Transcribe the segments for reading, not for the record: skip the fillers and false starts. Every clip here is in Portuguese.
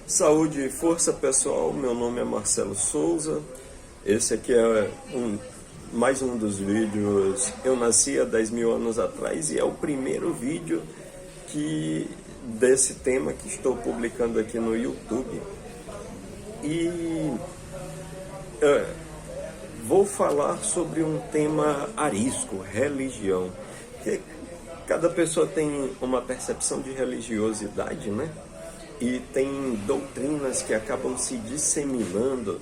Saúde e força pessoal, meu nome é Marcelo Souza. Esse aqui é mais um dos vídeos. Eu nasci há 10 mil anos atrás e é o primeiro vídeo desse tema que estou publicando aqui no YouTube. E vou falar sobre um tema arisco, religião. Porque cada pessoa tem uma percepção de religiosidade, né? E tem doutrinas que acabam se disseminando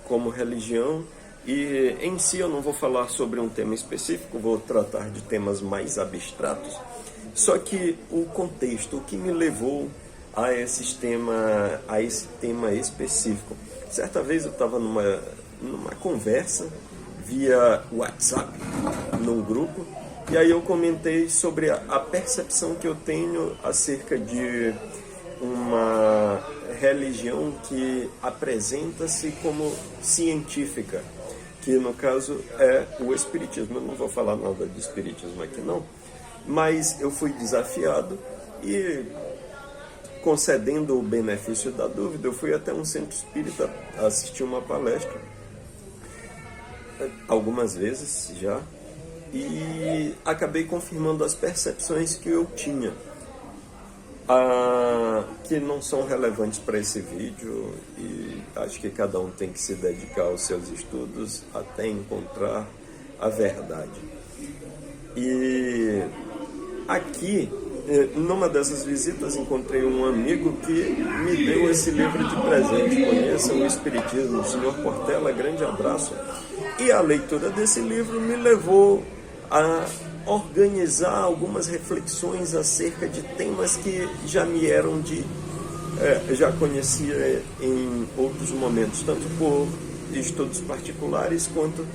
como religião. E em si eu não vou falar sobre um tema específico, vou tratar de temas mais abstratos. Só que o contexto, o que me levou a esse tema específico. Certa vez eu estava numa conversa via WhatsApp, num grupo, e aí eu comentei sobre a percepção que eu tenho acerca de uma religião que apresenta-se como científica, que no caso é o Espiritismo. Eu não vou falar nada de Espiritismo aqui não, mas eu fui desafiado e, concedendo o benefício da dúvida, eu fui até um centro espírita assistir uma palestra, algumas vezes já, e acabei confirmando as percepções que eu tinha, que não são relevantes para esse vídeo, e acho que cada um tem que se dedicar aos seus estudos até encontrar a verdade. E aqui, numa dessas visitas, encontrei um amigo que me deu esse livro de presente. Conheça o Espiritismo, o Sr. Portela, grande abraço. E a leitura desse livro me levou a organizar algumas reflexões acerca de temas que já me eram já conhecia em outros momentos, tanto por estudos particulares quanto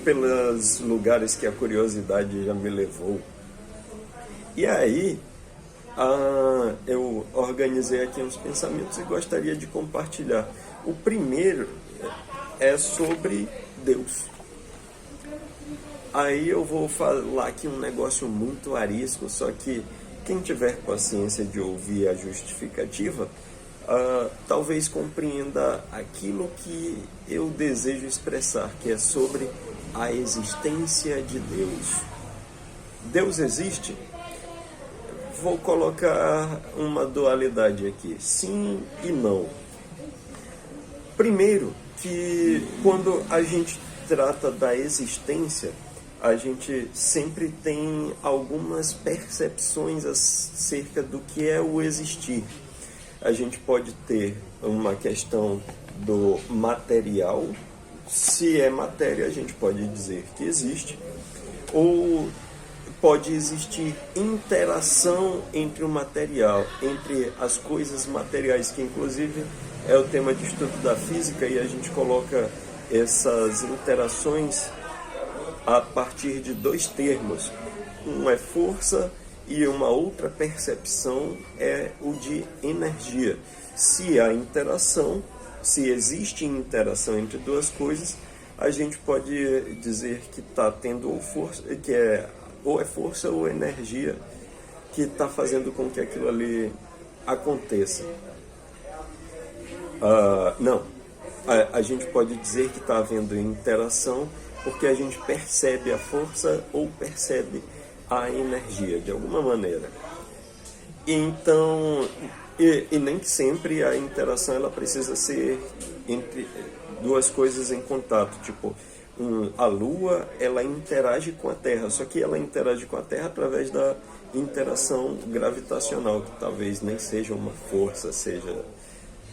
pelos lugares que a curiosidade já me levou. E aí eu organizei aqui uns pensamentos e gostaria de compartilhar. O primeiro é sobre Deus. Aí eu vou falar aqui um negócio muito arisco, só que quem tiver paciência de ouvir a justificativa, talvez compreenda aquilo que eu desejo expressar, que é sobre a existência de Deus. Deus existe? Vou colocar uma dualidade aqui, sim e não. Primeiro, que quando a gente trata da existência, a gente sempre tem algumas percepções acerca do que é o existir. A gente pode ter uma questão do material. Se é matéria, a gente pode dizer que existe. Ou pode existir interação entre o material, entre as coisas materiais, que inclusive é o tema de estudo da física, e a gente coloca essas interações a partir de dois termos. Um é força e uma outra percepção é o de energia. Se há interação, se existe interação entre duas coisas, a gente pode dizer que está tendo força, ou é força ou energia que está fazendo com que aquilo ali aconteça. Não, a gente pode dizer que está havendo interação porque a gente percebe a força ou percebe a energia, de alguma maneira. Então, e nem sempre a interação ela precisa ser entre duas coisas em contato. Tipo, a Lua, ela interage com a Terra, só que ela interage com a Terra através da interação gravitacional, que talvez nem seja uma força, seja...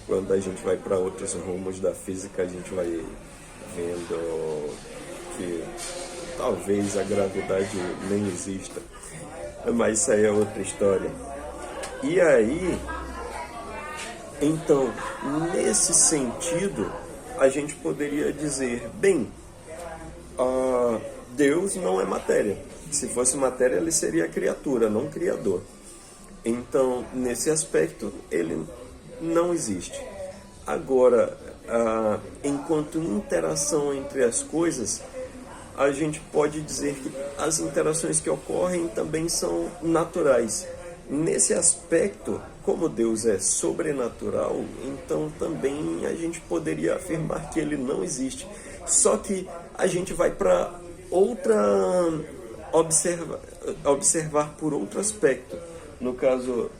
Quando a gente vai para outros rumos da física, a gente vai vendo que talvez a gravidade nem exista. Mas isso aí é outra história. E aí, então, nesse sentido, a gente poderia dizer, bem, Deus não é matéria. Se fosse matéria, ele seria criatura, não criador. Então, nesse aspecto, ele não existe. Agora, enquanto interação entre as coisas, a gente pode dizer que as interações que ocorrem também são naturais. Nesse aspecto, como Deus é sobrenatural, então também a gente poderia afirmar que ele não existe. Só que a gente vai para observar por outro aspecto. No caso,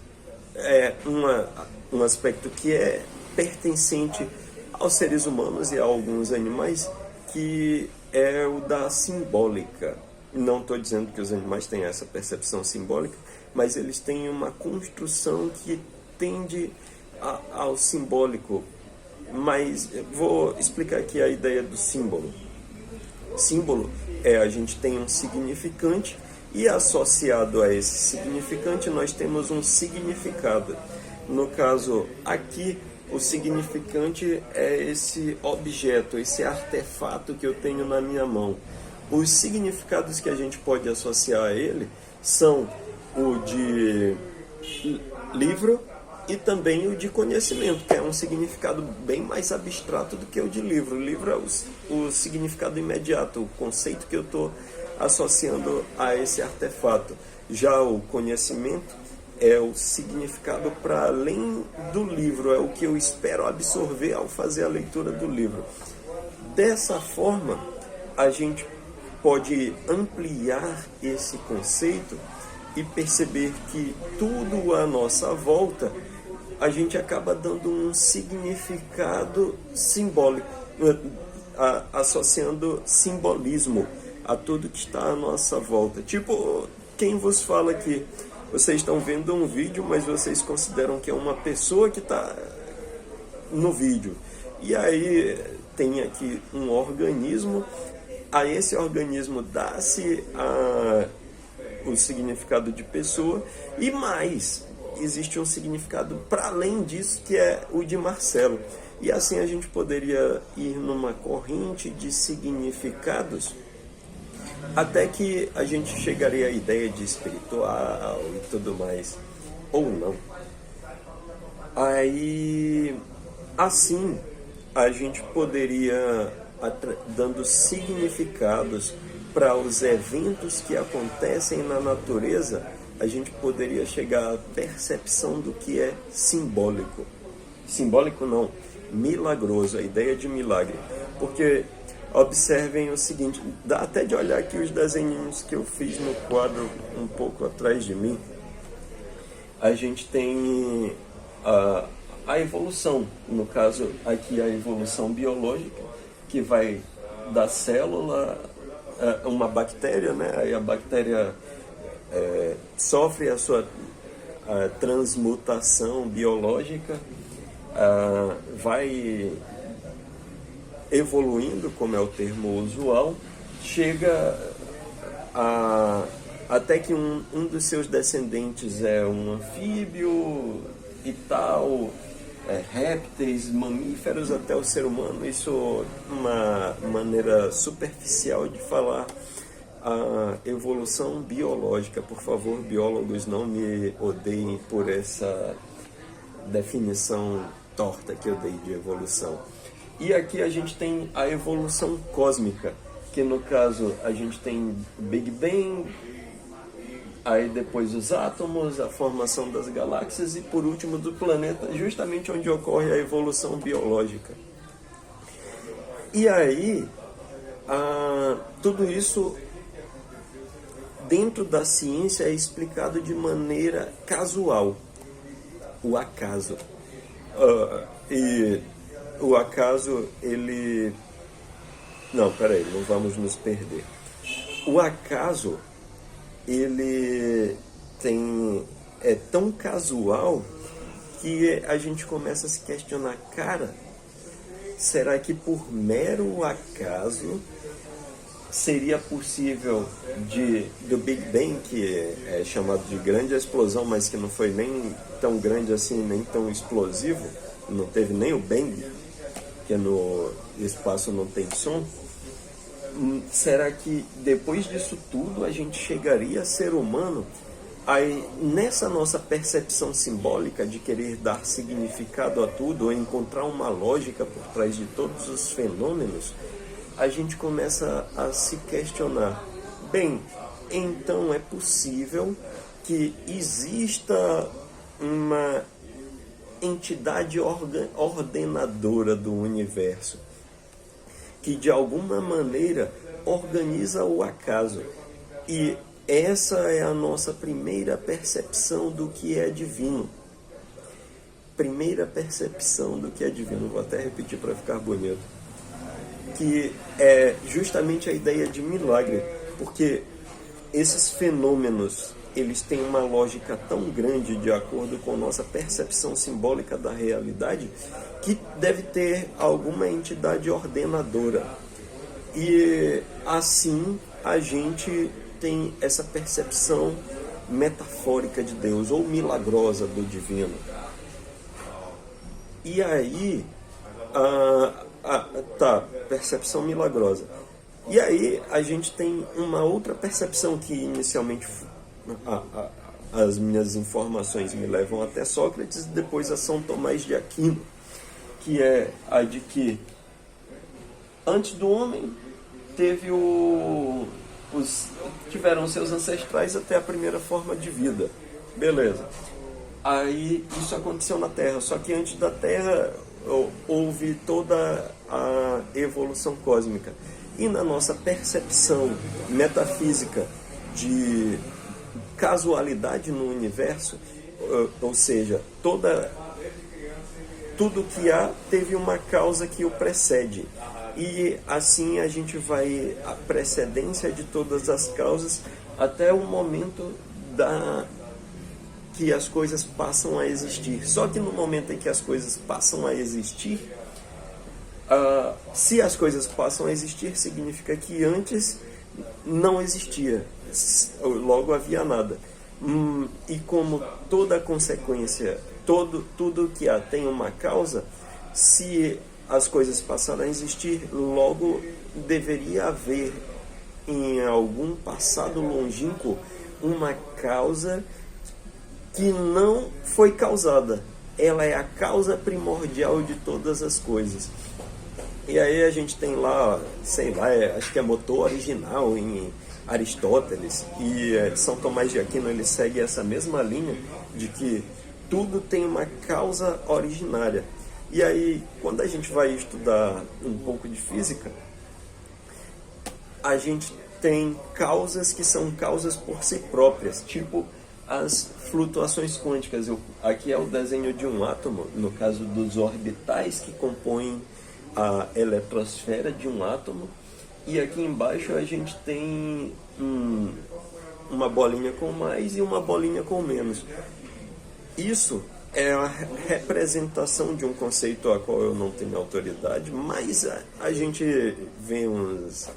um aspecto que é pertencente aos seres humanos e a alguns animais, que é o da simbólica. Não estou dizendo que os animais têm essa percepção simbólica, mas eles têm uma construção que tende ao simbólico. Mas vou explicar aqui a ideia do símbolo. Símbolo a gente tem um significante e associado a esse significante nós temos um significado. No caso aqui, o significante é esse objeto, esse artefato que eu tenho na minha mão. Os significados que a gente pode associar a ele são o de livro e também o de conhecimento, que é um significado bem mais abstrato do que o de livro. O livro é o significado imediato, o conceito que eu estou associando a esse artefato. Já o conhecimento é o significado para além do livro, é o que eu espero absorver ao fazer a leitura do livro. Dessa forma, a gente pode ampliar esse conceito e perceber que tudo à nossa volta a gente acaba dando um significado simbólico, associando simbolismo a tudo que está à nossa volta. Tipo, quem vos fala que vocês estão vendo um vídeo, mas vocês consideram que é uma pessoa que está no vídeo. E aí tem aqui um organismo, a esse organismo dá-se o significado de pessoa, e mais, existe um significado para além disso, que é o de Marcelo. E assim a gente poderia ir numa corrente de significados, até que a gente chegaria à ideia de espiritual e tudo mais, ou não. Aí, assim, a gente poderia, dando significados para os eventos que acontecem na natureza, a gente poderia chegar à percepção do que é simbólico. Simbólico não, milagroso, a ideia de milagre. Porque observem o seguinte, dá até de olhar aqui os desenhos que eu fiz no quadro um pouco atrás de mim. A gente tem a evolução, no caso aqui a evolução biológica, que vai da célula, uma bactéria, né? Aí a bactéria sofre a sua transmutação biológica, vai evoluindo, como é o termo usual, chega até que um dos seus descendentes é um anfíbio e tal, répteis, mamíferos, até o ser humano. Isso é uma maneira superficial de falar a evolução biológica. Por favor, biólogos, não me odeiem por essa definição torta que eu dei de evolução. E aqui a gente tem a evolução cósmica, que no caso a gente tem Big Bang, aí depois os átomos, a formação das galáxias e por último do planeta, justamente onde ocorre a evolução biológica. E aí, tudo isso dentro da ciência é explicado de maneira casual, o acaso. E o acaso, ele... Não, peraí, não vamos nos perder. O acaso, ele é tão casual que a gente começa a se questionar, cara, será que por mero acaso seria possível do Big Bang, que é chamado de grande explosão, mas que não foi nem tão grande assim, nem tão explosivo, não teve nem o Bang, que no espaço não tem som? Será que depois disso tudo a gente chegaria a ser humano? Aí, nessa nossa percepção simbólica de querer dar significado a tudo, ou encontrar uma lógica por trás de todos os fenômenos, a gente começa a se questionar, bem, então é possível que exista uma entidade ordenadora do universo, que de alguma maneira organiza o acaso. E essa é a nossa primeira percepção do que é divino. Primeira percepção do que é divino. Vou até repetir para ficar bonito. Que é justamente a ideia de milagre. Porque esses fenômenos, eles têm uma lógica tão grande de acordo com nossa percepção simbólica da realidade, que deve ter alguma entidade ordenadora. E assim a gente tem essa percepção metafórica de Deus, ou milagrosa do divino. E aí, percepção milagrosa. E aí a gente tem uma outra percepção que inicialmente as minhas informações me levam até Sócrates e depois a São Tomás de Aquino, que é a de que antes do homem tiveram seus ancestrais até a primeira forma de vida. Beleza. Aí isso aconteceu na Terra, só que antes da Terra houve toda a evolução cósmica. E na nossa percepção metafísica de casualidade no universo, ou seja, tudo que há teve uma causa que o precede. E assim a gente vai a precedência de todas as causas até o momento que as coisas passam a existir. Só que no momento em que as coisas passam a existir, se as coisas passam a existir, significa que antes não existia, logo havia nada. E como toda consequência, tudo que há tem uma causa, se as coisas passaram a existir, logo deveria haver em algum passado longínquo uma causa que não foi causada. Ela é a causa primordial de todas as coisas. E aí a gente tem lá, sei lá, acho que é motor original em Aristóteles, e São Tomás de Aquino ele segue essa mesma linha de que tudo tem uma causa originária. E aí, quando a gente vai estudar um pouco de física, a gente tem causas que são causas por si próprias, tipo as flutuações quânticas. Aqui é o desenho de um átomo, no caso dos orbitais que compõem a eletrosfera de um átomo, e aqui embaixo a gente tem uma bolinha com mais e uma bolinha com menos. Isso é a representação de um conceito a qual eu não tenho autoridade, mas a gente vê uns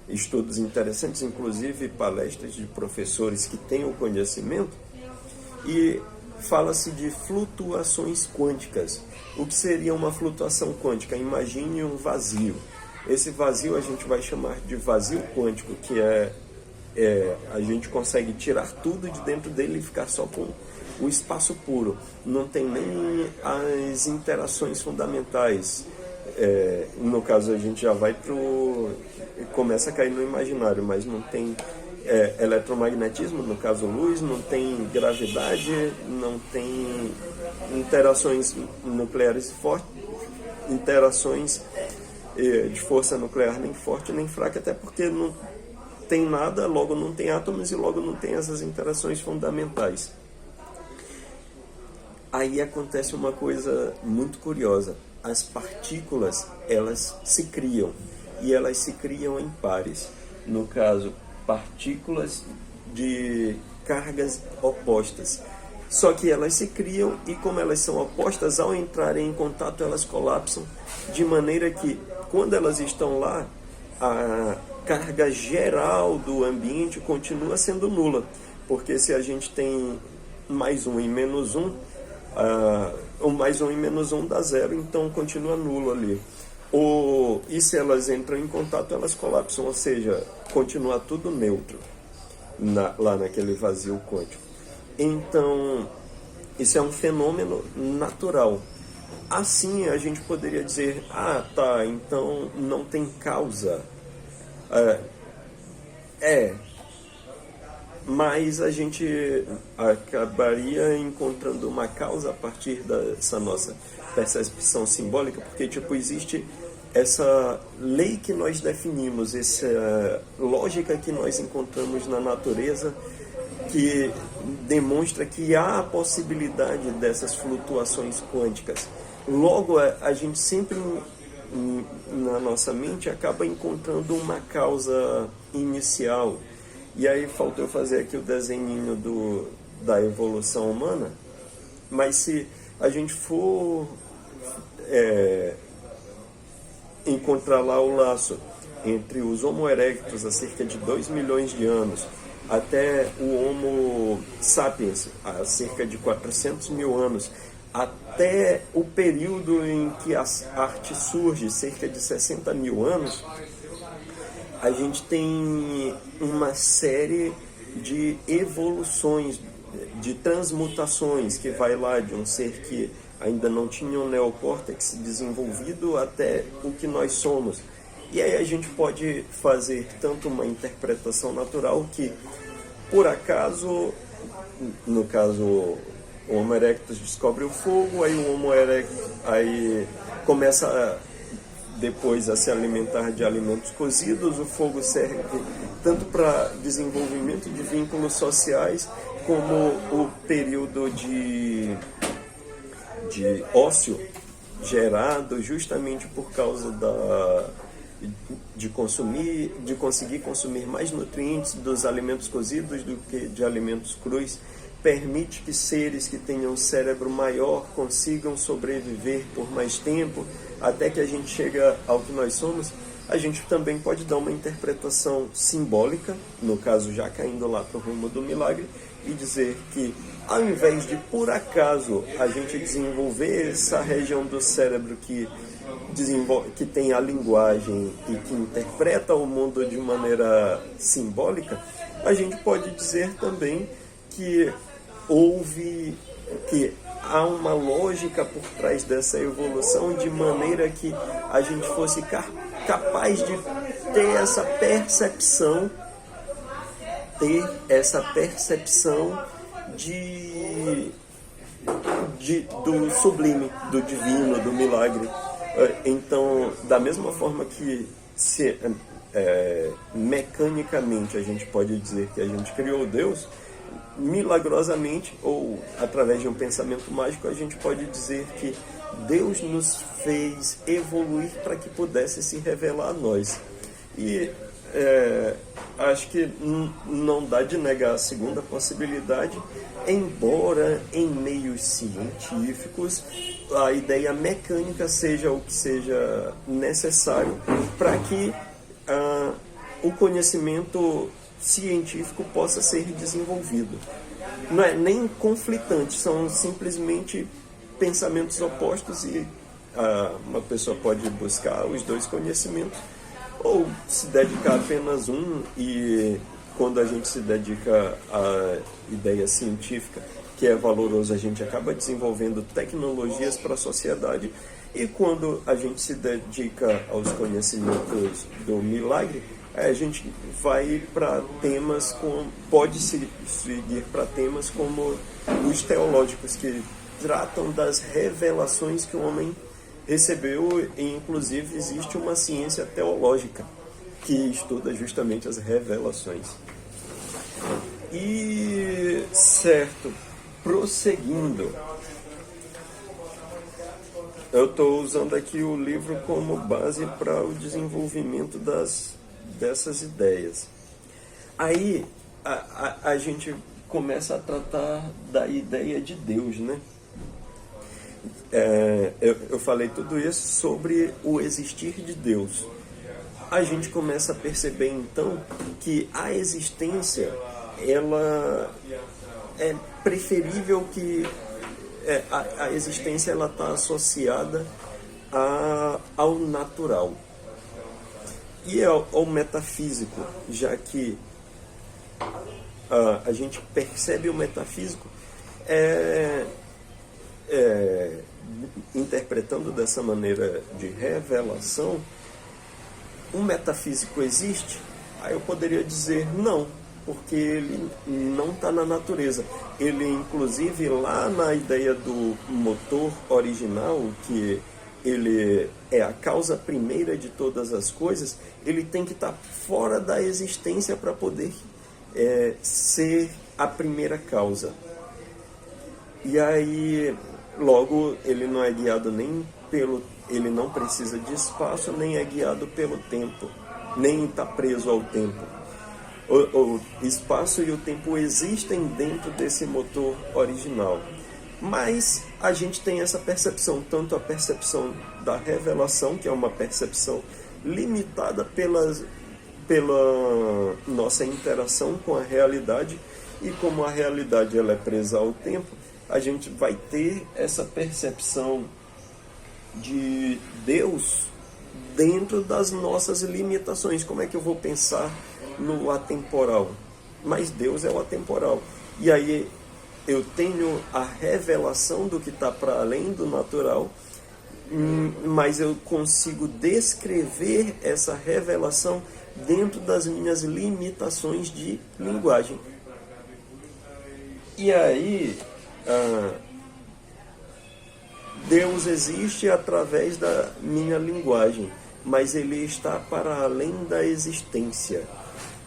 estudos interessantes, inclusive palestras de professores que têm o conhecimento, e fala-se de flutuações quânticas. O que seria uma flutuação quântica? Imagine um vazio. Esse vazio a gente vai chamar de vazio quântico, que a gente consegue tirar tudo de dentro dele e ficar só com o espaço puro. Não tem nem as interações fundamentais. No caso, a gente já vai começa a cair no imaginário, mas não tem eletromagnetismo, no caso luz, não tem gravidade, não tem interações nucleares fortes, interações de força nuclear nem forte nem fraca, até porque não tem nada, logo não tem átomos e logo não tem essas interações fundamentais. Aí acontece uma coisa muito curiosa. As partículas, elas se criam, e elas se criam em pares. No caso, partículas de cargas opostas. Só que elas se criam, e como elas são opostas, ao entrarem em contato elas colapsam, de maneira que quando elas estão lá, a carga geral do ambiente continua sendo nula, porque se a gente tem mais um e menos um, o mais um e menos um dá zero, então continua nulo ali. E se elas entram em contato, elas colapsam, ou seja, continua tudo neutro lá naquele vazio quântico. Então, isso é um fenômeno natural. assim a gente poderia dizer, tá, então não tem causa. Mas a gente acabaria encontrando uma causa a partir dessa nossa percepção simbólica, porque existe essa lei que nós definimos, essa lógica que nós encontramos na natureza, que demonstra que há a possibilidade dessas flutuações quânticas. Logo, a gente sempre, na nossa mente, acaba encontrando uma causa inicial. E aí faltou eu fazer aqui o desenhinho da evolução humana, mas se a gente for encontrar lá o laço entre os Homo erectus há cerca de 2 milhões de anos até o Homo sapiens há cerca de 400 mil anos, até o período em que a arte surge, cerca de 60 mil anos, a gente tem uma série de evoluções, de transmutações, que vai lá de um ser que ainda não tinha um neocórtex desenvolvido até o que nós somos. E aí a gente pode fazer tanto uma interpretação natural que, por acaso, no caso, o Homo erectus descobre o fogo, aí o Homo erectus começa depois a se alimentar de alimentos cozidos. O fogo serve tanto para desenvolvimento de vínculos sociais, como o período de ócio gerado justamente por causa de conseguir consumir mais nutrientes dos alimentos cozidos do que de alimentos crus, permite que seres que tenham um cérebro maior consigam sobreviver por mais tempo, até que a gente chega ao que nós somos. A gente também pode dar uma interpretação simbólica, no caso já caindo lá para o rumo do milagre, e dizer que, ao invés de por acaso a gente desenvolver essa região do cérebro que tem a linguagem e que interpreta o mundo de maneira simbólica, a gente pode dizer também que há uma lógica por trás dessa evolução, de maneira que a gente fosse capaz de ter essa percepção do sublime, do divino, do milagre. Então, da mesma forma que mecanicamente a gente pode dizer que a gente criou Deus, milagrosamente, ou através de um pensamento mágico, a gente pode dizer que Deus nos fez evoluir para que pudesse se revelar a nós. E acho que não dá de negar a segunda possibilidade, embora em meios científicos a ideia mecânica seja o que seja necessário para que o conhecimento científico possa ser desenvolvido. Não é nem conflitante, são simplesmente pensamentos opostos, e uma pessoa pode buscar os dois conhecimentos ou se dedicar a apenas um, e quando a gente se dedica à ideia científica, que é valoroso, a gente acaba desenvolvendo tecnologias para a sociedade, e quando a gente se dedica aos conhecimentos do milagre, a gente vai para temas pode seguir para temas como os teológicos, que tratam das revelações que o homem recebeu, e inclusive existe uma ciência teológica que estuda justamente as revelações. E certo, prosseguindo, eu estou usando aqui o livro como base para o desenvolvimento dessas ideias. Aí a gente começa a tratar da ideia de Deus, né? Eu falei tudo isso sobre o existir de Deus. A gente começa a perceber então que a existência, ela é preferível que a existência ela está associada ao natural e ao metafísico, já que a gente percebe o metafísico interpretando dessa maneira de revelação, um metafísico existe? Aí eu poderia dizer não, porque ele não está na natureza. Ele, inclusive, lá na ideia do motor original, que ele é a causa primeira de todas as coisas, ele tem que estar fora da existência para poder ser a primeira causa. E aí, logo, ele não é guiado nem pelo... Ele não precisa de espaço, nem é guiado pelo tempo, nem está preso ao tempo. O espaço e o tempo existem dentro desse motor original. Mas a gente tem essa percepção, tanto a percepção da revelação, que é uma percepção limitada pela nossa interação com a realidade, e como a realidade ela é presa ao tempo, a gente vai ter essa percepção de Deus dentro das nossas limitações. Como é que eu vou pensar no atemporal? Mas Deus é o atemporal. E aí eu tenho a revelação do que está para além do natural, mas eu consigo descrever essa revelação dentro das minhas limitações de linguagem. E aí, Deus existe através da minha linguagem, mas Ele está para além da existência.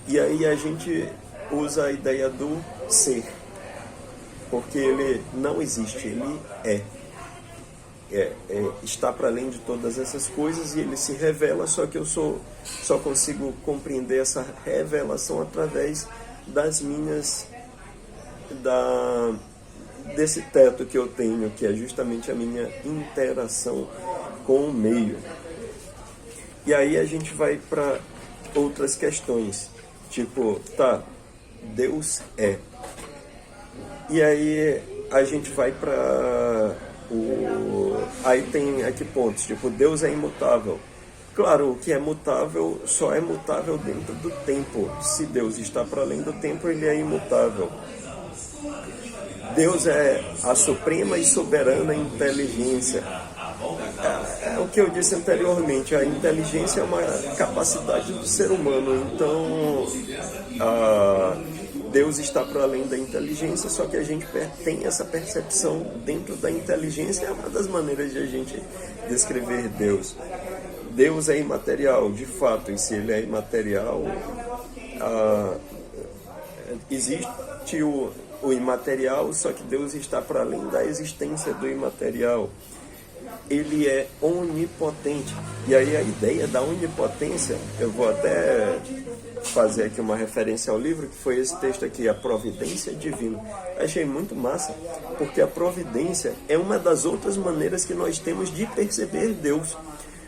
E aí a gente usa a ideia do ser, porque Ele não existe, Ele está para além de todas essas coisas, e Ele se revela, só que eu só consigo compreender essa revelação através das minhas... desse teto que eu tenho, que é justamente a minha interação com o meio. E aí a gente vai para outras questões, tipo, Deus é. E aí a gente vai para aí tem aqui pontos, tipo, Deus é imutável. Claro, o que é mutável só é mutável dentro do tempo. Se Deus está para além do tempo, Ele é imutável. Deus é a suprema e soberana inteligência. É o que eu disse anteriormente, a inteligência é uma capacidade do ser humano. Então, Deus está para além da inteligência, só que a gente tem essa percepção dentro da inteligência. É uma das maneiras de a gente descrever Deus. Deus é imaterial, de fato, e se Ele é imaterial, existe o imaterial, só que Deus está para além da existência do imaterial. Ele é onipotente. E aí a ideia da onipotência, eu vou até fazer aqui uma referência ao livro, que foi esse texto aqui, A Providência Divina. Achei muito massa, porque a providência é uma das outras maneiras que nós temos de perceber Deus.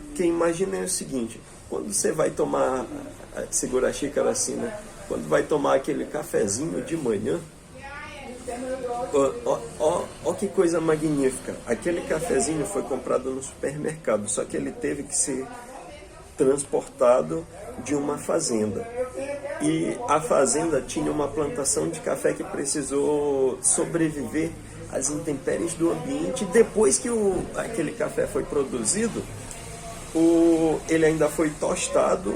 Porque imaginem o seguinte, quando você vai tomar, segura a xícara assim, né? Quando vai tomar aquele cafezinho de manhã, ó que coisa magnífica. Aquele cafezinho foi comprado no supermercado, só que ele teve que ser transportado de uma fazenda. E a fazenda tinha uma plantação de café que precisou sobreviver às intempéries do ambiente. Depois que aquele café foi produzido, ele ainda foi tostado,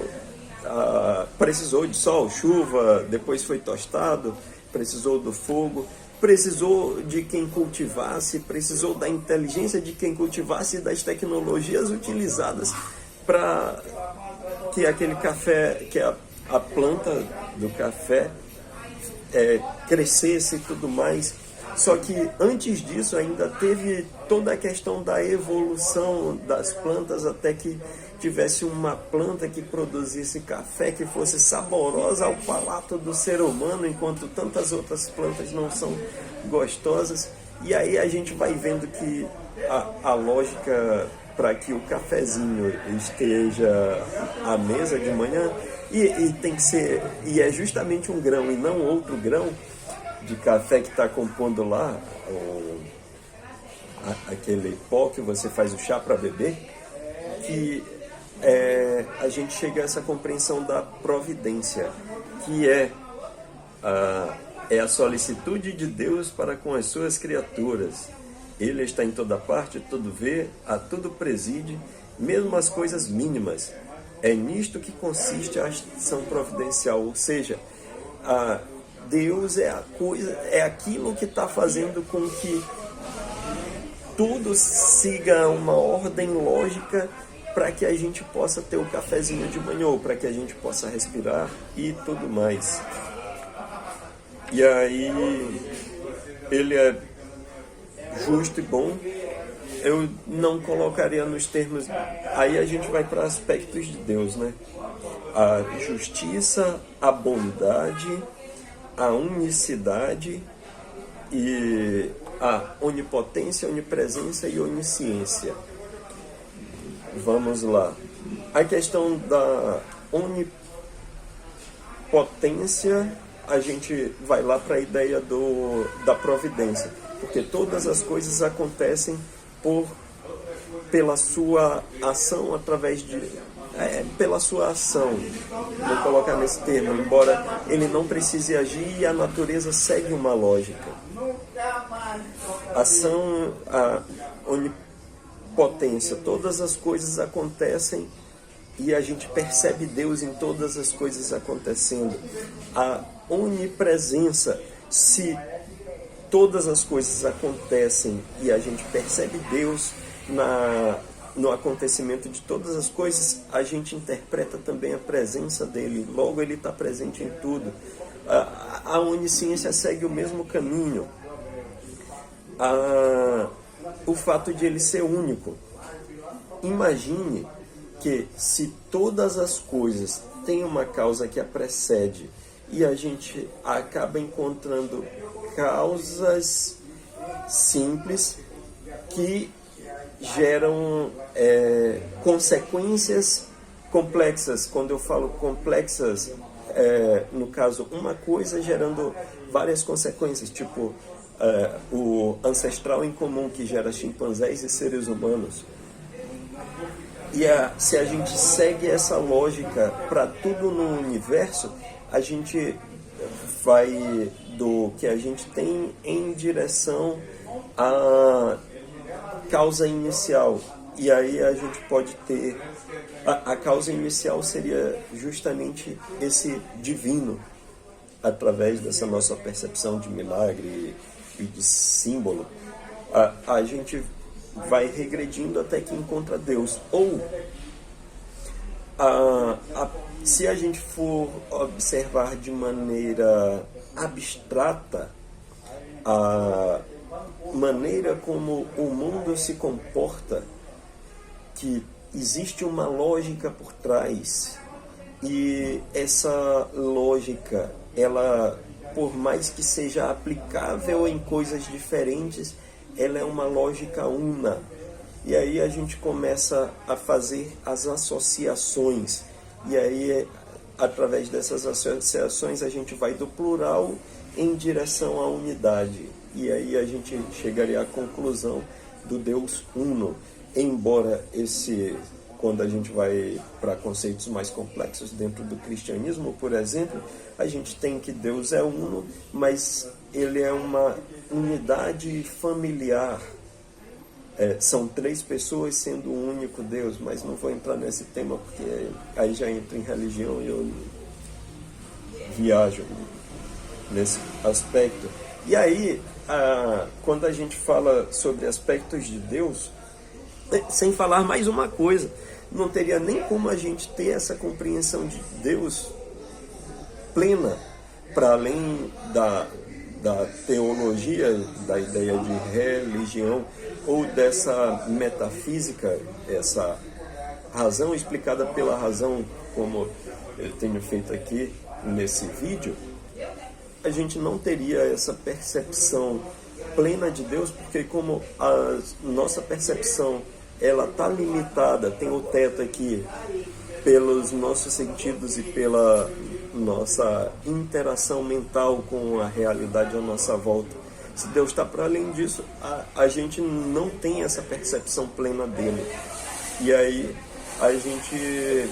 precisou de sol, chuva, depois foi tostado, precisou do fogo, precisou de quem cultivasse, precisou da inteligência de quem cultivasse e das tecnologias utilizadas para que aquele café, que a planta do café crescesse e tudo mais. Só que antes disso ainda teve toda a questão da evolução das plantas até que tivesse uma planta que produzisse café que fosse saborosa ao palato do ser humano, enquanto tantas outras plantas não são gostosas. E aí a gente vai vendo que a lógica para que o cafezinho esteja à mesa de manhã, e tem que ser, e é justamente um grão e não outro grão de café que está compondo lá aquele pó que você faz o chá para beber, que a gente chega a essa compreensão da providência, que é a solicitude de Deus para com as suas criaturas. Ele está em toda parte, tudo vê, a tudo preside, mesmo as coisas mínimas. É nisto que consiste a ação providencial, ou seja, Deus é aquilo que está fazendo com que tudo siga uma ordem lógica para que a gente possa ter o cafezinho de manhã, ou para que a gente possa respirar e tudo mais. E aí, ele é justo e bom. Eu não colocaria nos termos... Aí a gente vai para aspectos de Deus, né? A justiça, a bondade, a unicidade e a onipotência, onipresença e onisciência. Vamos lá. A questão da onipotência, a gente vai lá para a ideia da providência. Porque todas as coisas acontecem pela sua ação, pela sua ação. Vou colocar nesse termo, embora ele não precise agir, e a natureza segue uma lógica. Ação, a onipotência, todas as coisas acontecem e a gente percebe Deus em todas as coisas acontecendo. A onipresença, se todas as coisas acontecem e a gente percebe Deus no acontecimento de todas as coisas, a gente interpreta também a presença dele, logo ele está presente em tudo. A onisciência segue o mesmo caminho. O fato de ele ser único. Imagine que se todas as coisas têm uma causa que a precede e a gente acaba encontrando causas simples que geram consequências complexas. Quando eu falo complexas, no caso, uma coisa gerando várias consequências, tipo o ancestral em comum que gera chimpanzés e seres humanos. E se a gente segue essa lógica para tudo no universo, a gente vai do que a gente tem em direção à causa inicial. E aí a gente pode ter... A causa inicial seria justamente esse divino, através dessa nossa percepção de milagre e de símbolo. A gente vai regredindo até que encontra Deus. Ou, se a gente for observar de maneira abstrata a maneira como o mundo se comporta, que existe uma lógica por trás, e essa lógica, ela, por mais que seja aplicável em coisas diferentes, ela é uma lógica una. E aí a gente começa a fazer as associações. E aí, através dessas associações, a gente vai do plural em direção à unidade. E aí a gente chegaria à conclusão do Deus uno. Embora quando a gente vai para conceitos mais complexos dentro do cristianismo, por exemplo, a gente tem que Deus é uno, mas ele é uma unidade familiar. São três pessoas sendo um único Deus, mas não vou entrar nesse tema porque aí já entra em religião e eu viajo nesse aspecto. E aí, quando a gente fala sobre aspectos de Deus, sem falar mais uma coisa, não teria nem como a gente ter essa compreensão de Deus plena, para além da teologia, da ideia de religião, ou dessa metafísica, essa razão explicada pela razão, como eu tenho feito aqui nesse vídeo, a gente não teria essa percepção plena de Deus, porque como a nossa percepção ela está limitada, tem o teto aqui pelos nossos sentidos e pela nossa interação mental com a realidade à nossa volta. Se Deus está para além disso, a gente não tem essa percepção plena dele. E aí a gente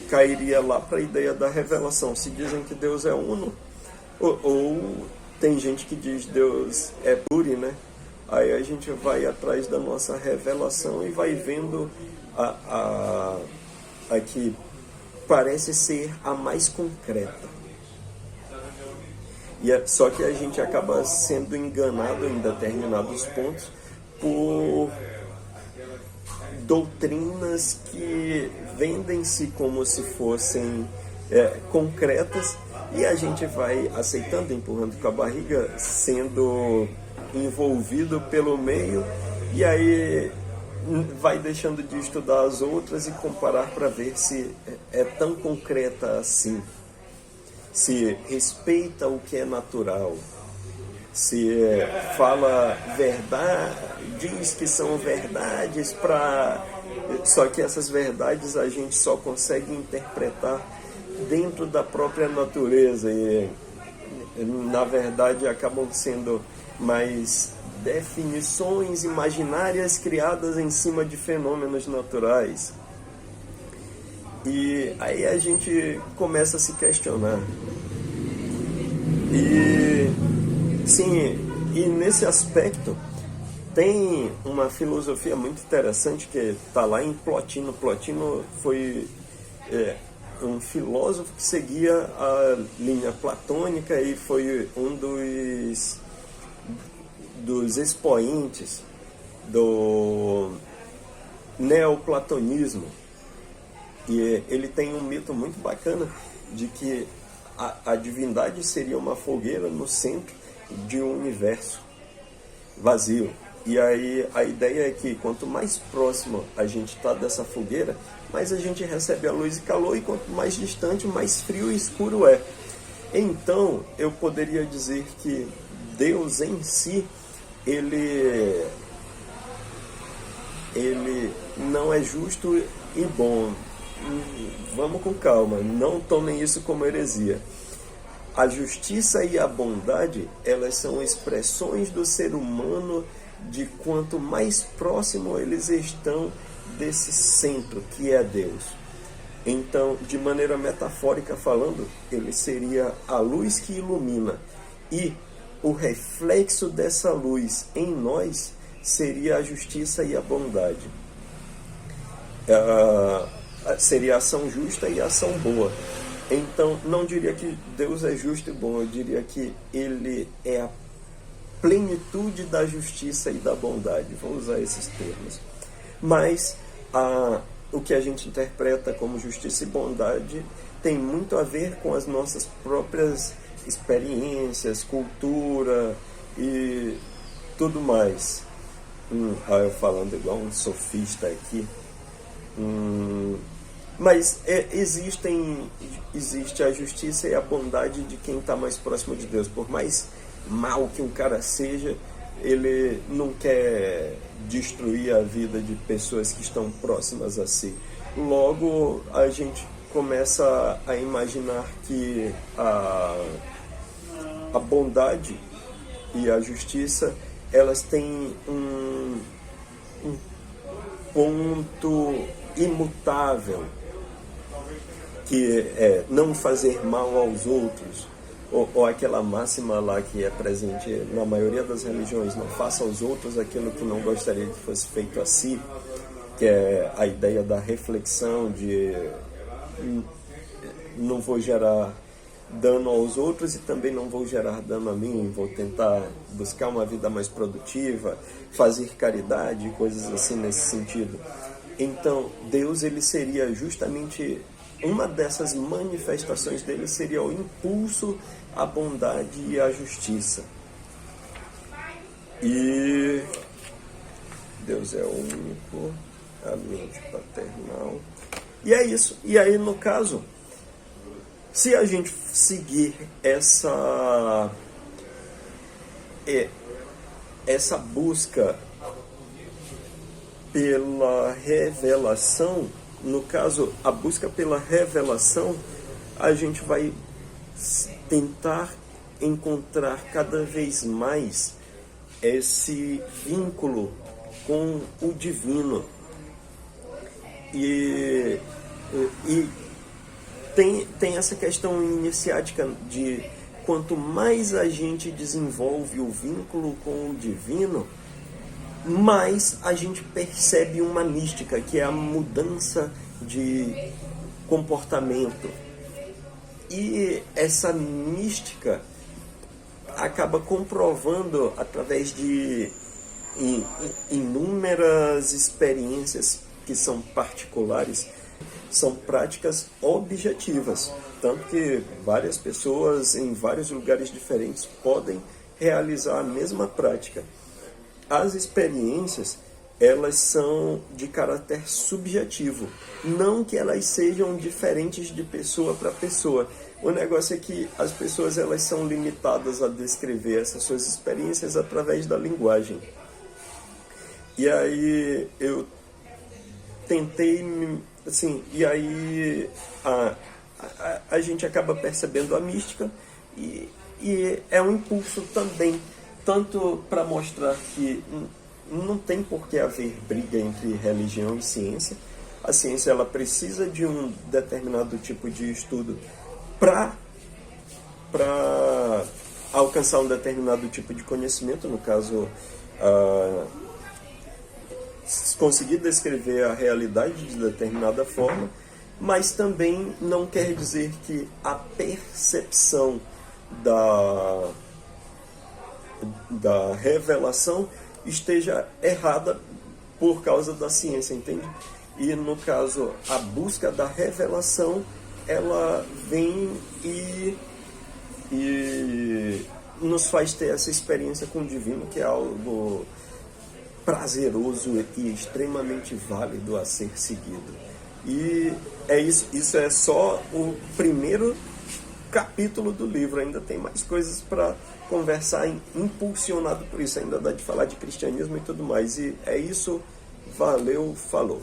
cairia lá para a ideia da revelação. Se dizem que Deus é uno, ou tem gente que diz Deus é pluri, né? aí a gente vai atrás da nossa revelação e vai vendo a que parece ser a mais concreta. Só que a gente acaba sendo enganado em determinados pontos por doutrinas que vendem-se como se fossem concretas, e a gente vai aceitando, empurrando com a barriga, sendo envolvido pelo meio, e aí vai deixando de estudar as outras e comparar para ver se é tão concreta assim, se respeita o que é natural, se fala verdade, diz que são verdades, só que essas verdades a gente só consegue interpretar dentro da própria natureza, e na verdade acabam sendo mais definições imaginárias criadas em cima de fenômenos naturais. E aí a gente começa a se questionar. E sim, e nesse aspecto tem uma filosofia muito interessante que está lá em Plotino. Plotino foi um filósofo que seguia a linha platônica e foi um dos expoentes do neoplatonismo. E ele tem um mito muito bacana de que a divindade seria uma fogueira no centro de um universo vazio. E aí a ideia é que quanto mais próximo a gente está dessa fogueira, mais a gente recebe a luz e calor, e quanto mais distante, mais frio e escuro é. Então, eu poderia dizer que Deus em si, ele não é justo e bom. Vamos com calma, não tomem isso como heresia. A justiça e a bondade, elas são expressões do ser humano de quanto mais próximo eles estão desse centro que é Deus. Então, de maneira metafórica falando, ele seria a luz que ilumina, e o reflexo dessa luz em nós seria a justiça e a bondade. Seria a ação justa e a ação boa. Então, não diria que Deus é justo e bom, eu diria que ele é a plenitude da justiça e da bondade. Vou usar esses termos. Mas o que a gente interpreta como justiça e bondade tem muito a ver com as nossas próprias experiências, cultura e tudo mais. Eu falando igual um sofista aqui. Mas existe a justiça e a bondade de quem está mais próximo de Deus. Por mais mal que um cara seja, ele não quer destruir a vida de pessoas que estão próximas a si. Logo, a gente começa a imaginar que a bondade e a justiça, elas têm um ponto imutável, que é não fazer mal aos outros, ou aquela máxima lá que é presente na maioria das religiões: não faça aos outros aquilo que não gostaria que fosse feito a si, que é a ideia da reflexão de não vou gerar dano aos outros e também não vou gerar dano a mim, vou tentar buscar uma vida mais produtiva, fazer caridade, coisas assim nesse sentido. Então, Deus, ele seria justamente uma dessas manifestações dele, seria o impulso à bondade e à justiça. E Deus é único, a mente paternal. E é isso. E aí, no caso, se a gente seguir essa busca pela revelação, no caso, a busca pela revelação, a gente vai tentar encontrar cada vez mais esse vínculo com o divino. E tem essa questão iniciática de quanto mais a gente desenvolve o vínculo com o divino, mas a gente percebe uma mística, que é a mudança de comportamento. E essa mística acaba comprovando através de inúmeras experiências que são particulares, são práticas objetivas, tanto que várias pessoas em vários lugares diferentes podem realizar a mesma prática. As experiências, elas são de caráter subjetivo, não que elas sejam diferentes de pessoa para pessoa. O negócio é que as pessoas, elas são limitadas a descrever essas suas experiências através da linguagem. E aí eu tentei, assim, e aí a gente acaba percebendo a mística e é um impulso também, tanto para mostrar que não tem por que haver briga entre religião e ciência. A ciência, ela precisa de um determinado tipo de estudo para alcançar um determinado tipo de conhecimento, no caso, conseguir descrever a realidade de determinada forma, mas também não quer dizer que a percepção da revelação esteja errada por causa da ciência, entende? E no caso, a busca da revelação, ela vem e nos faz ter essa experiência com o divino, que é algo prazeroso e extremamente válido a ser seguido. E é isso é só o primeiro capítulo do livro, ainda tem mais coisas para conversar, impulsionado por isso, ainda dá de falar de cristianismo e tudo mais. E é isso, valeu, falou.